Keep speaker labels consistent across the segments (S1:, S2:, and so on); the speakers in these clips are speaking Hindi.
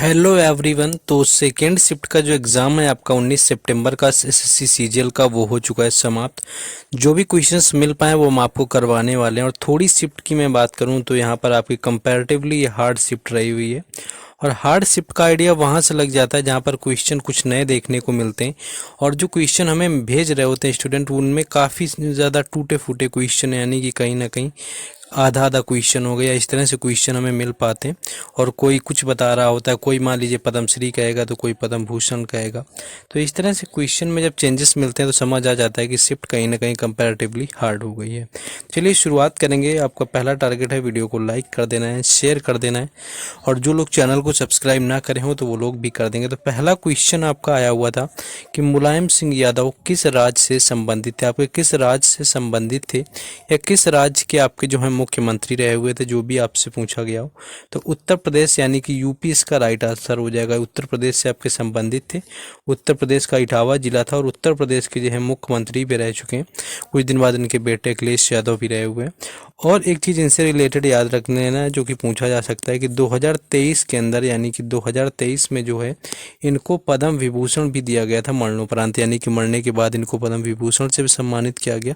S1: Hello everyone. तो सेकेंड शिफ्ट का जो एग्ज़ाम है आपका 19 सितंबर का एसएससी सीजीएल का वो हो चुका है समाप्त। जो भी क्वेश्चंस मिल पाए वो हम आपको करवाने वाले हैं। और थोड़ी शिफ्ट की मैं बात करूं तो यहाँ पर आपकी कंपैरेटिवली ये हार्ड शिफ्ट रही हुई है। और हार्ड शिफ्ट का आइडिया वहाँ से लग जाता है जहाँ पर क्वेश्चन कुछ नए देखने को मिलते हैं। और जो क्वेश्चन हमें भेज रहे होते हैं स्टूडेंट, उनमें काफ़ी ज़्यादा टूटे फूटे क्वेश्चन, यानी कि कहीं ना कहीं आधा आधा क्वेश्चन हो गया, इस तरह से क्वेश्चन हमें मिल पाते हैं। और कोई कुछ बता रहा होता है, कोई मान लीजिए पद्मश्री कहेगा तो कोई पद्म भूषण कहेगा। तो इस तरह से क्वेश्चन में जब चेंजेस मिलते हैं तो समझ आ जाता है कि शिफ्ट कहीं ना कहीं कंपैरेटिवली हार्ड हो गई है। चलिए शुरुआत करेंगे। आपका पहला टारगेट है वीडियो को लाइक कर देना है, शेयर कर देना है, और जो लोग चैनल को सब्सक्राइब ना करे हो तो वो लोग भी कर देंगे। तो पहला क्वेश्चन आपका आया हुआ था कि मुलायम सिंह यादव किस राज्य से संबंधित थे। आपके किस राज्य से संबंधित थे या किस राज्य के आपके जो है मुख्यमंत्री रहे हुए थे, जो भी आपसे पूछा गया हो। तो उत्तर प्रदेश यानी कि यूपी इसका राइट आंसर हो जाएगा। उत्तर प्रदेश से आपके संबंधित थे। उत्तर प्रदेश का इटावा जिला था और उत्तर प्रदेश के जो है मुख्यमंत्री भी रह चुके हैं। कुछ दिन बाद इनके बेटे अखिलेश यादव भी रहे हुए हैं। और एक चीज़ इनसे रिलेटेड याद रख लेना जो कि पूछा जा सकता है कि 2023 के अंदर, यानी कि 2023 में जो है इनको पद्म विभूषण भी दिया गया था मरणोपरांत, यानी कि मरने के बाद इनको पद्म विभूषण से भी सम्मानित किया गया,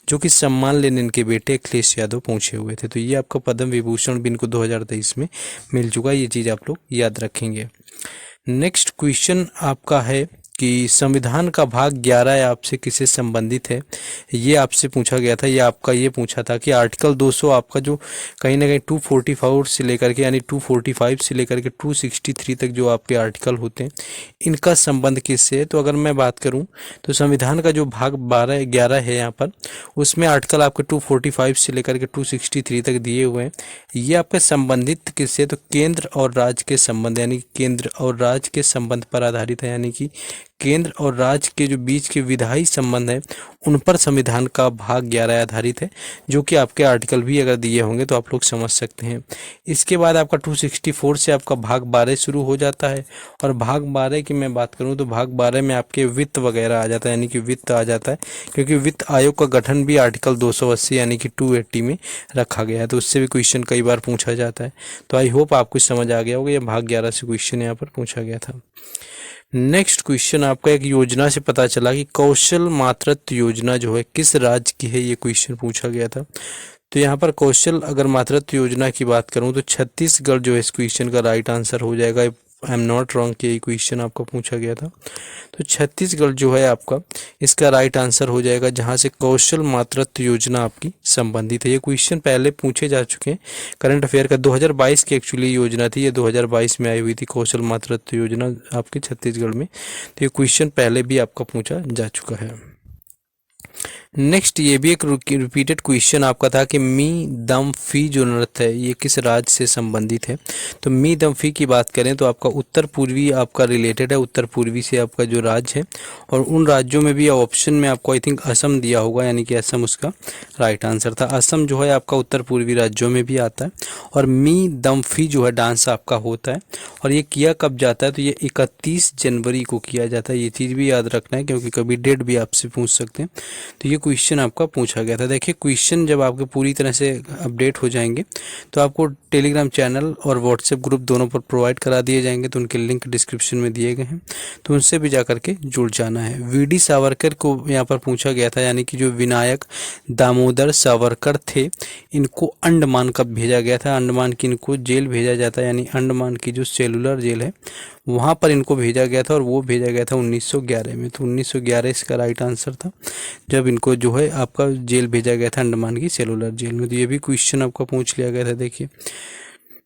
S1: जो कि सम्मान लेने इनके बेटे अखिलेश यादव पहुंचे हुए थे। तो ये आपका पद्म विभूषण भी इनको 2023 में मिल चुका है। ये चीज़ आप लोग याद रखेंगे। नेक्स्ट क्वेश्चन आपका है कि संविधान का भाग 11 आपसे किससे संबंधित है। ये आपसे पूछा गया था। ये आपका ये पूछा था कि आर्टिकल 200 आपका जो कहीं ना कहीं 244 से लेकर के, यानी 245 से लेकर के 263 तक जो आपके आर्टिकल होते हैं, इनका संबंध किससे है। तो अगर मैं बात करूं तो संविधान का जो भाग 11 है यहाँ पर, उसमें आर्टिकल आपके 245 से लेकर के 263 तक दिए हुए हैं। ये आपके संबंधित किससे, तो केंद्र और राज्य के संबंध, यानी केंद्र और राज्य के संबंध पर आधारित है। यानी कि केंद्र और राज्य के जो बीच के विधायी संबंध है उन पर संविधान का भाग 11 आधारित है, जो कि आपके आर्टिकल भी अगर दिए होंगे तो आप लोग समझ सकते हैं। इसके बाद आपका 264 से आपका भाग 12 शुरू हो जाता है। और भाग 12 की मैं बात करूं तो भाग 12 में आपके वित्त वगैरह आ जाता है, यानी कि वित्त आ जाता है, क्योंकि वित्त आयोग का गठन भी आर्टिकल 280 यानी कि 280 में रखा गया है। तो उससे भी क्वेश्चन कई बार पूछा जाता है। तो आई होप आपको समझ आ गया होगा। ये भाग 11 से क्वेश्चन यहाँ पर पूछा गया था। नेक्स्ट क्वेश्चन आपका एक योजना से पता चला कि कौशल मातृत्व योजना जो है किस राज्य की है। ये क्वेश्चन पूछा गया था। तो यहाँ पर कौशल अगर मातृत्व योजना की बात करूँ तो छत्तीसगढ़ जो है इस क्वेश्चन का राइट आंसर हो जाएगा। आई एम नॉट रॉन्ग कि ये क्वेश्चन आपको पूछा गया था। तो छत्तीसगढ़ जो है आपका इसका राइट आंसर हो जाएगा, जहाँ से कौशल मातृत्व योजना आपकी संबंधित है। ये क्वेश्चन पहले पूछे जा चुके हैं। करंट अफेयर का 2022 की एक्चुअली योजना थी, ये 2022 में आई हुई थी कौशल मातृत्व योजना आपके छत्तीसगढ़ में। तो ये क्वेश्चन पहले भी आपका पूछा जा चुका है। नेक्स्ट ये भी एक रिपीटेड क्वेश्चन आपका था कि मी दम फी जो नृत्य है ये किस राज्य से संबंधित है। तो मी दम फी की बात करें तो आपका उत्तर पूर्वी आपका रिलेटेड है, उत्तर पूर्वी से आपका जो राज्य है। और उन राज्यों में भी ऑप्शन में आपको आई थिंक असम दिया होगा, यानी कि असम उसका राइट आंसर था। असम जो है आपका उत्तर पूर्वी राज्यों में भी आता है। और मी दम फी जो है डांस आपका होता है। और ये किया कब जाता है, तो ये 31 जनवरी को किया जाता है। ये चीज़ भी याद रखना है क्योंकि कभी डेट भी आपसे पूछ सकते हैं। तो ये क्वेश्चन आपका पूछा गया था। देखिए क्वेश्चन जब आपके पूरी तरह से अपडेट हो जाएंगे तो आपको टेलीग्राम चैनल और व्हाट्सएप ग्रुप दोनों पर प्रोवाइड करा दिए जाएंगे। तो उनके लिंक डिस्क्रिप्शन में दिए गए हैं, तो उनसे भी जा करके जुड़ जाना है। वीडी सावरकर को यहाँ पर पूछा गया था, यानी कि जो विनायक दामोदर सावरकर थे इनको अंडमान कब भेजा गया था। अंडमान की इनको जेल भेजा जाता है, यानी अंडमान की जो सेलुलर जेल है वहाँ पर इनको भेजा गया था। और वो भेजा गया था 1911 में। तो 1911 इसका राइट आंसर था, जब इनको जो है आपका जेल भेजा गया था अंडमान की सेलुलर जेल में। तो ये भी क्वेश्चन आपका पूछ लिया गया था। देखिए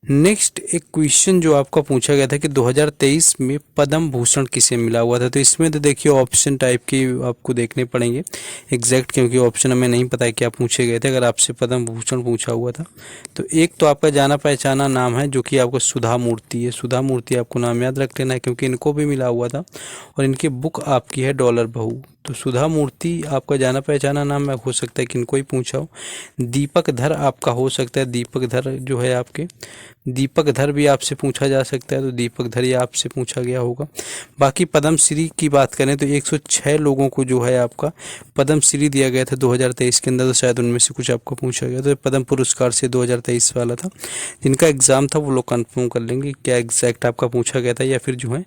S1: नेक्स्ट एक क्वेश्चन जो आपका पूछा गया था कि 2023 में पद्म भूषण किसे मिला हुआ था। तो इसमें तो देखिए ऑप्शन टाइप की आपको देखने पड़ेंगे एग्जैक्ट, क्योंकि ऑप्शन हमें नहीं पता है क्या पूछे गए थे। अगर आपसे पद्म भूषण पूछा हुआ था तो एक तो आपका जाना पहचाना नाम है जो कि आपको सुधा मूर्ति है। सुधा मूर्ति आपको नाम याद रख लेना है क्योंकि इनको भी मिला हुआ था। और इनकी बुक आपकी है डॉलर बहू। तो सुधा मूर्ति आपका जाना पहचाना नाम हो सकता है कि इनको ही पूछा हो। दीपक धर आपका हो सकता है, दीपक धर जो है आपके दीपक धर भी आपसे पूछा जा सकता है, तो दीपक धर ये आपसे पूछा गया होगा। बाकी पद्म श्री की बात करें तो 106 लोगों को जो है आपका पद्म श्री दिया गया था 2023 के अंदर, तो शायद उनमें से कुछ आपको पूछा गया। तो पद्म पुरस्कार से 2023 वाला था। जिनका एग्जाम था वो लोग कंफर्म कर लेंगे क्या एग्जैक्ट आपका पूछा गया था, या फिर जो है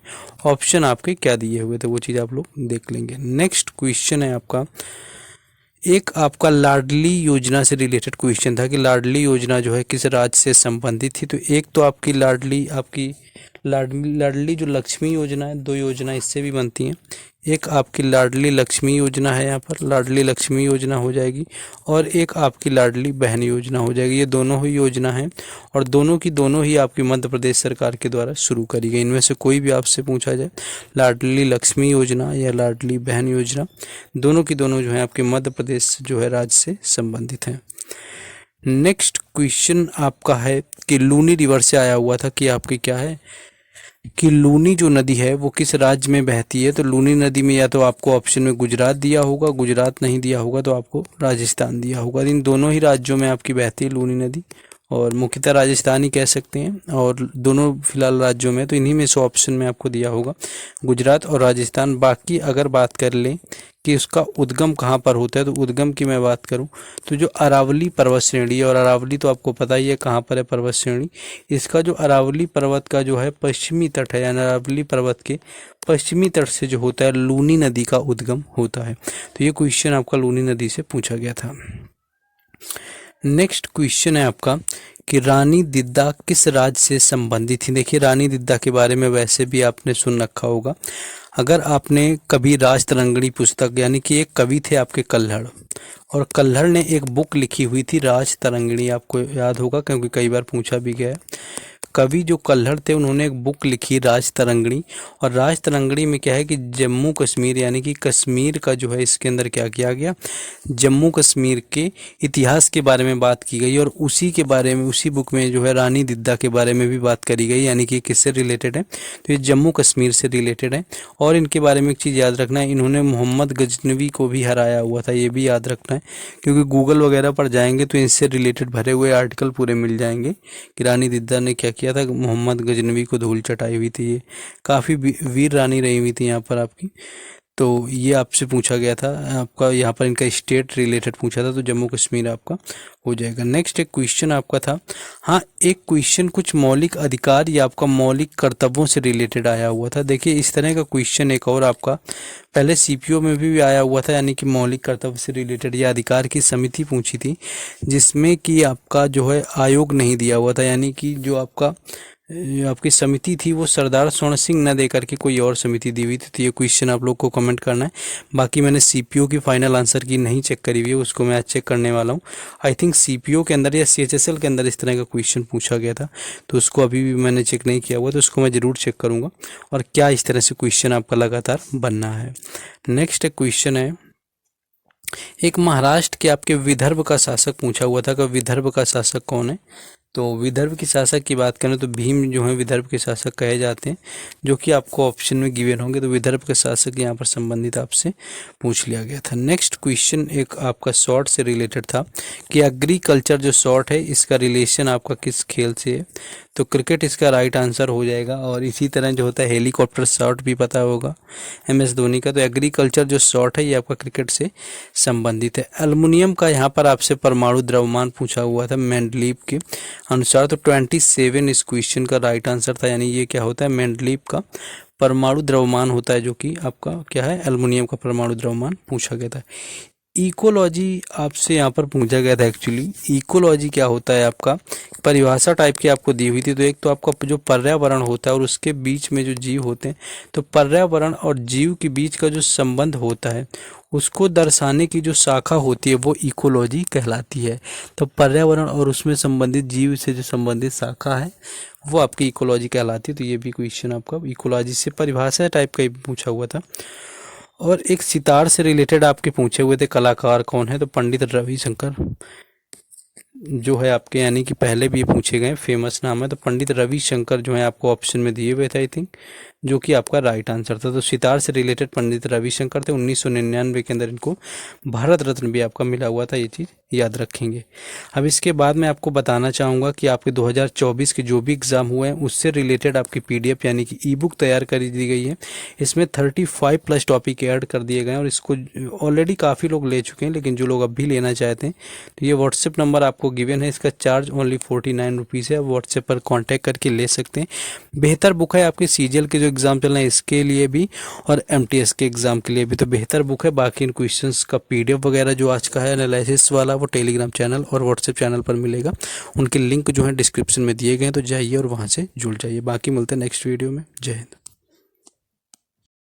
S1: ऑप्शन आपके क्या दिए हुए थे, वो चीज़ आप लोग देख लेंगे। नेक्स्ट क्वेश्चन है आपका, एक आपका लाडली योजना से रिलेटेड क्वेश्चन था कि लाडली योजना जो है किस राज्य से संबंधित थी। तो एक तो आपकी लाडली जो लक्ष्मी योजना है, दो योजना इससे भी बनती हैं। एक आपकी लाडली लक्ष्मी योजना है, यहाँ पर लाडली लक्ष्मी योजना हो जाएगी, और एक आपकी लाडली बहन योजना हो जाएगी। ये दोनों ही योजना है और दोनों की दोनों ही आपकी मध्य प्रदेश सरकार के द्वारा शुरू करी गई। इनमें से कोई भी आपसे पूछा जाए, लाडली लक्ष्मी योजना या लाडली बहन योजना, दोनों की दोनों जो है आपके मध्य प्रदेश जो है राज्य से संबंधित हैं। नेक्स्ट क्वेश्चन आपका है कि लूनी रिवर से आया हुआ था कि आपकी क्या है कि लूनी जो नदी है वो किस राज्य में बहती है। तो लूनी नदी में या तो आपको ऑप्शन में गुजरात दिया होगा, गुजरात नहीं दिया होगा तो आपको राजस्थान दिया होगा। इन दोनों ही राज्यों में आपकी बहती है लूनी नदी, और मुख्यतः राजस्थान ही कह सकते हैं, और दोनों फिलहाल राज्यों में तो इन्हीं में से ऑप्शन में आपको दिया होगा गुजरात और राजस्थान। बाकी अगर बात कर लें कि उसका उद्गम कहाँ पर होता है, तो उद्गम की मैं बात करूँ तो जो अरावली पर्वत श्रेणी है, और अरावली तो आपको पता ही है कहाँ पर है पर्वत श्रेणी, इसका जो अरावली पर्वत का जो है पश्चिमी तट है, यानी अरावली पर्वत के पश्चिमी तट से जो होता है लूनी नदी का उद्गम होता है। तो ये क्वेश्चन आपका लूनी नदी से पूछा गया था। नेक्स्ट क्वेश्चन है आपका कि रानी दिद्दा किस राज्य से संबंधित थी। देखिए रानी दिद्दा के बारे में वैसे भी आपने सुन रखा होगा, अगर आपने कभी राज तरंगिणी पुस्तक, यानी कि एक कवि थे आपके कल्हड़, और कल्हड़ ने एक बुक लिखी हुई थी राज तरंगिणी, आपको याद होगा क्योंकि कई बार पूछा भी गया है। कवि जो कल्हड़ थे उन्होंने एक बुक लिखी राज तरंगिणी, और राज तरंगिणी में क्या है कि जम्मू कश्मीर यानी कि कश्मीर का जो है इसके अंदर क्या किया गया, जम्मू कश्मीर के इतिहास के बारे में बात की गई, और उसी के बारे में उसी बुक में जो है रानी दिद्दा के बारे में भी बात करी गई, यानी कि किससे रिलेटेड है, तो ये जम्मू कश्मीर से रिलेटेड है। और इनके बारे में एक चीज़ याद रखना है, इन्होंने मोहम्मद गजनवी को भी हराया हुआ था, ये भी याद रखना है, क्योंकि गूगल वगैरह पर जाएंगे तो इनसे रिलेटेड भरे हुए आर्टिकल पूरे मिल जाएंगे कि रानी दिद्दा ने क्या किया था, मोहम्मद गजनवी को धूल चटाई हुई थी। ये काफ़ी वीर रानी रही हुई थी यहाँ पर आपकी। तो ये आपसे पूछा गया था, आपका यहाँ पर इनका स्टेट रिलेटेड पूछा था, तो जम्मू कश्मीर आपका हो जाएगा। नेक्स्ट एक क्वेश्चन आपका था, हाँ एक क्वेश्चन कुछ मौलिक अधिकार या आपका मौलिक कर्तव्यों से रिलेटेड आया हुआ था। देखिए इस तरह का क्वेश्चन एक और आपका पहले सीपीओ में भी आया हुआ था, यानी कि मौलिक कर्तव्य से रिलेटेड या अधिकार की समिति पूछी थी, जिसमें कि आपका जो है आयोग नहीं दिया हुआ था, यानी कि जो आपकी समिति थी वो सरदार स्वर्ण सिंह न दे करके कोई और समिति दी हुई थी। तो ये क्वेश्चन आप लोग को कमेंट करना है। बाकी मैंने सीपीओ की फाइनल आंसर की नहीं चेक करी हुई है, उसको मैं आज चेक करने वाला हूँ। आई थिंक सीपीओ के अंदर या सीएचएसएल के अंदर इस तरह का क्वेश्चन पूछा गया था, तो उसको अभी भी मैंने चेक नहीं किया हुआ, तो उसको मैं ज़रूर चेक करूँगा और क्या इस तरह से क्वेश्चन आपका लगातार बनना है। नेक्स्ट एक क्वेश्चन है, एक महाराष्ट्र के आपके विदर्भ का शासक पूछा हुआ था कि विदर्भ का शासक कौन है। तो विदर्भ के शासक की बात करें तो भीम जो है विदर्भ के शासक कहे जाते हैं, जो कि आपको ऑप्शन में गिवन होंगे। तो विदर्भ के शासक यहाँ पर संबंधित आपसे पूछ लिया गया था। नेक्स्ट क्वेश्चन एक आपका शॉर्ट से रिलेटेड था कि एग्रीकल्चर जो शॉर्ट है इसका रिलेशन आपका किस खेल से है। तो क्रिकेट इसका राइट आंसर हो जाएगा। और इसी तरह जो होता है हेलीकॉप्टर शॉट भी पता होगा MS धोनी का। तो एग्रीकल्चर जो शॉट है ये आपका क्रिकेट से संबंधित है। एल्युमिनियम का यहाँ पर आपसे परमाणु द्रव्यमान पूछा हुआ था मेंडलीव के अनुसार। तो 27 इस क्वेश्चन का राइट आंसर था, यानी ये क्या होता है मेंडलीव का परमाणु द्रव्यमान होता है, जो कि आपका क्या है एल्युमिनियम का परमाणु द्रव्यमान पूछा गया था। इकोलॉजी आपसे यहाँ पर पूछा गया था। एक्चुअली इकोलॉजी क्या होता है आपका परिभाषा टाइप की आपको दी हुई थी। तो एक तो आपका जो पर्यावरण होता है और उसके बीच में जो जीव होते हैं, तो पर्यावरण और जीव के बीच का जो संबंध होता है उसको दर्शाने की जो शाखा होती है वो इकोलॉजी कहलाती है। तो पर्यावरण और उसमें संबंधित जीव से जो संबंधित शाखा है वो आपकी इकोलॉजी कहलाती है। तो ये भी क्वेश्चन आपका इकोलॉजी से परिभाषा टाइप का ही पूछा हुआ था। और एक सितार से रिलेटेड आपके पूछे हुए थे कलाकार कौन है। तो पंडित रविशंकर जो है आपके, यानी कि पहले भी पूछे गए फेमस नाम है। तो पंडित रविशंकर जो है आपको ऑप्शन में दिए हुए थे आई थिंक। जो कि आपका राइट आंसर था। तो सितार से रिलेटेड पंडित रविशंकर थे, 1999 के अंदर इनको भारत रत्न भी आपका मिला हुआ था, ये चीज़ याद रखेंगे। अब इसके बाद मैं आपको बताना चाहूँगा कि आपके 2024 के जो भी एग्ज़ाम हुए हैं उससे रिलेटेड आपकी PDF यानी कि ई बुक तैयार कर दी गई है। इसमें 35 प्लस टॉपिक ऐड कर दिए गए हैं और इसको ऑलरेडी काफ़ी लोग ले चुके हैं, लेकिन जो लोग अब भी लेना चाहते हैं तो ये व्हाट्सएप नंबर आपको गिवन है। इसका चार्ज ओनली 49 रुपीज़ है। आप व्हाट्सएप पर कॉन्टैक्ट करके ले सकते हैं। बेहतर बुक है आपके CGL के जो एग्ज़ाम चल रहे हैं इसके लिए भी और MTS के एग्ज़ाम के लिए भी, तो बेहतर बुक है। बाकी इन क्वेश्चंस का PDF वगैरह जो आज का है एनालिसिस वाला, वो टेलीग्राम चैनल और व्हाट्सएप चैनल पर मिलेगा। उनके लिंक जो है डिस्क्रिप्शन में दिए गए हैं, तो जाइए और वहाँ से जुड़ जाइए। बाकी मिलते हैं नेक्स्ट वीडियो में। जय हिंद।